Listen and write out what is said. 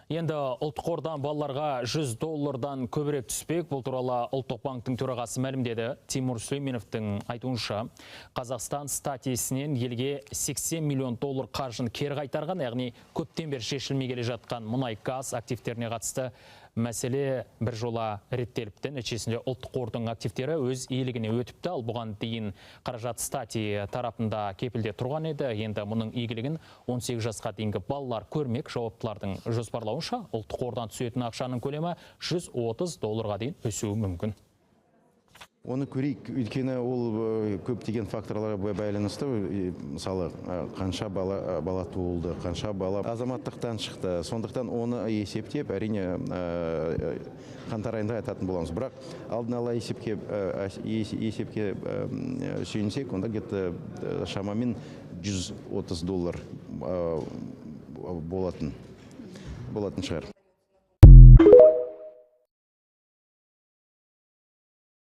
Енді ұлттық қордан балаларға $100 көбірек түспек. Бұл туралы ұлттық банктың төрағасы мәлімдеді. Тимур Сүлейменовтің айтуынша, Қазақстан статисінен елге $80 миллион қаржын кері қайтарған, яғни көптен бері шешілмей келе жатқан мұнай газ активтеріне қатысты мәселе бір жола реттеліпті. Нәтижесінде ұлттық қордың активтері өз иелігіне өтіпті. Ал бұған дейін қаражат стати тарапында кепілде тұрған еді. Енді мұның игілігін 18 жасқа дейінгі балалар көрмек. Жауаптылардың жоспарлауынша ұлттық қордан түсетін ақшаның көлемі $130 дейін өсуі мүмкін. Оны көрейік, өйткені ол көптеген факторларға байланысты. Мысалы, қанша бала туылды, қанша бала азаматтықтан шықты. Сондықтан оны есептеп, әрине қаңтар айында айтатын боламыз. Бірақ алдын ала есепке сүйенсек, онда где-то шамамен $130 болатын шығар.